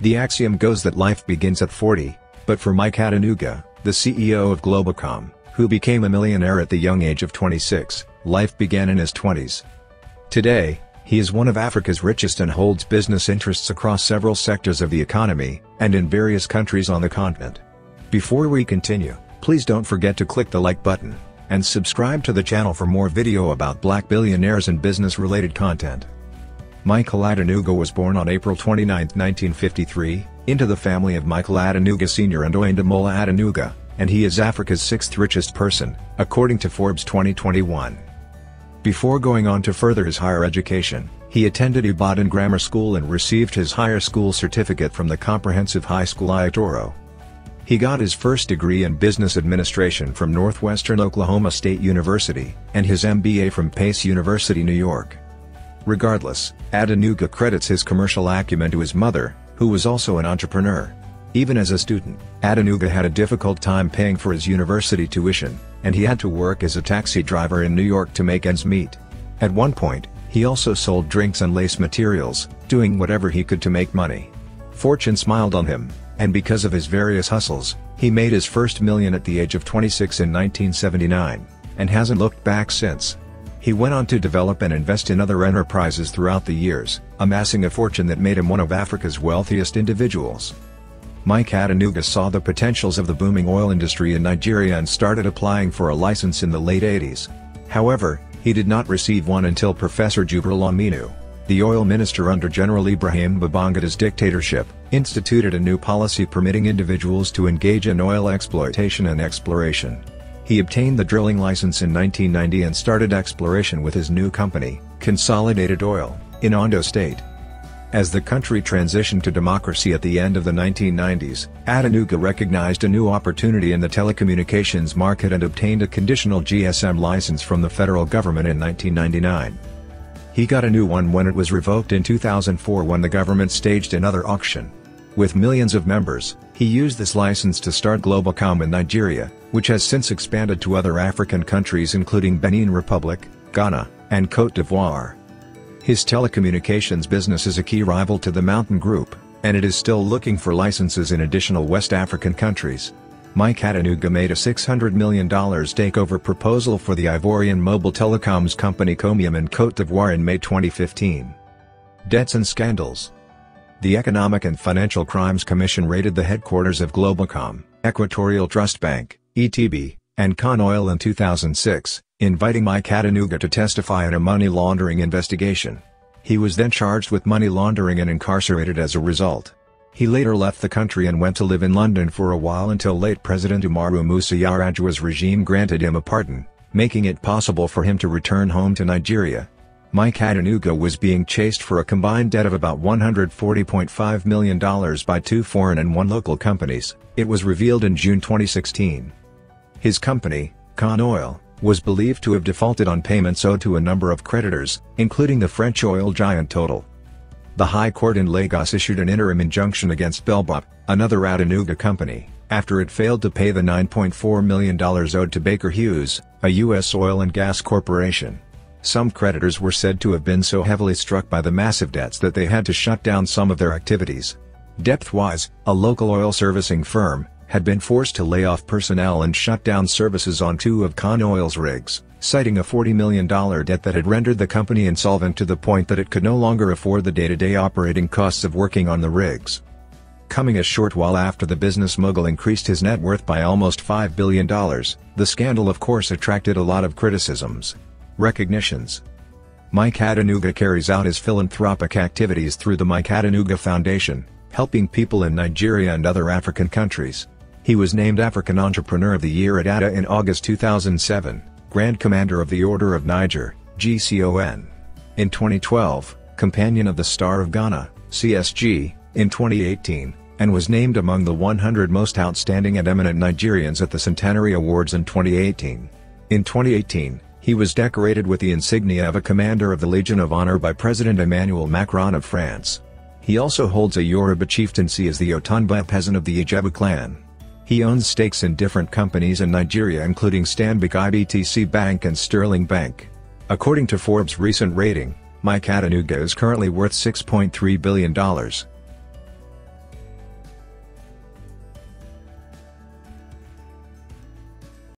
The axiom goes that life begins at 40, but for Mike Adenuga, the CEO of Globalcom, who became a millionaire at the young age of 26, life began in his 20s. Today, he is one of Africa's richest and holds business interests across several sectors of the economy, and in various countries on the continent. Before we continue, please don't forget to click the like button, and subscribe to the channel for more video about black billionaires and business-related content. Michael Adenuga was born on April 29, 1953, into the family of Michael Adenuga Sr. and Oyendamola Adenuga, and he is Africa's sixth richest person, according to Forbes 2021. Before going on to further his higher education, he attended Ibadan Grammar School and received his higher school certificate from the Comprehensive High School Ayatoro. He got his first degree in business administration from Northwestern Oklahoma State University, and his MBA from Pace University, New York. Regardless, Adenuga credits his commercial acumen to his mother, who was also an entrepreneur. Even as a student, Adenuga had a difficult time paying for his university tuition, and he had to work as a taxi driver in New York to make ends meet. At one point, he also sold drinks and lace materials, doing whatever he could to make money. Fortune smiled on him, and because of his various hustles, he made his first million at the age of 26 in 1979, and hasn't looked back since. He went on to develop and invest in other enterprises throughout the years, amassing a fortune that made him one of Africa's wealthiest individuals. Mike Adenuga saw the potentials of the booming oil industry in Nigeria and started applying for a license in the late 80s. However, he did not receive one until Professor Jubril Aminu, the oil minister under General Ibrahim Babangada's dictatorship, instituted a new policy permitting individuals to engage in oil exploitation and exploration. He obtained the drilling license in 1990 and started exploration with his new company, Consolidated Oil, in Ondo State. As the country transitioned to democracy at the end of the 1990s, Adenuga recognized a new opportunity in the telecommunications market and obtained a conditional GSM license from the federal government in 1999. He got a new one when it was revoked in 2004 when the government staged another auction. With millions of members, he used this license to start Globalcom in Nigeria, which has since expanded to other African countries including Benin Republic, Ghana, and Côte d'Ivoire. His telecommunications business is a key rival to the Mountain Group, and it is still looking for licenses in additional West African countries. Mike Adenuga made a $600 million takeover proposal for the Ivorian mobile telecoms company Comium in Côte d'Ivoire in May 2015. Debts and scandals. The Economic and Financial Crimes Commission raided the headquarters of Globalcom, Equatorial Trust Bank, ETB, and Con Oil in 2006, inviting Mike Adenuga to testify in a money laundering investigation. He was then charged with money laundering and incarcerated as a result. He later left the country and went to live in London for a while until late President Umaru Musa Yar'Adua's regime granted him a pardon, making it possible for him to return home to Nigeria. Mike Adenuga was being chased for a combined debt of about $140.5 million by 2 foreign and 1 local companies, it was revealed in June 2016. His company, Con Oil, was believed to have defaulted on payments owed to a number of creditors, including the French oil giant Total. The High Court in Lagos issued an interim injunction against Belbop, another Adenuga company, after it failed to pay the $9.4 million owed to Baker Hughes, a U.S. oil and gas corporation. Some creditors were said to have been so heavily struck by the massive debts that they had to shut down some of their activities. Depthwise, a local oil servicing firm, had been forced to lay off personnel and shut down services on 2 of Con Oil's rigs, citing a $40 million debt that had rendered the company insolvent to the point that it could no longer afford the day-to-day operating costs of working on the rigs. Coming a short while after the business mogul increased his net worth by almost $5 billion, the scandal of course attracted a lot of criticisms. Recognitions. Mike Adenuga carries out his philanthropic activities through the Mike Adenuga Foundation, helping people in Nigeria and other African countries. He was named African Entrepreneur of the Year at ADA in August 2007, Grand Commander of the Order of Niger, GCON. In 2012, Companion of the Star of Ghana, CSG, in 2018, and was named among the 100 most outstanding and eminent Nigerians at the Centenary Awards in 2018. In 2018, he was decorated with the insignia of a Commander of the Legion of Honor by President Emmanuel Macron of France. He also holds a Yoruba chieftaincy as the Otunba peasant of the Ijebu clan. He owns stakes in different companies in Nigeria including Stanbic IBTC Bank and Sterling Bank. According to Forbes' recent rating, Mike Adenuga is currently worth $6.3 billion.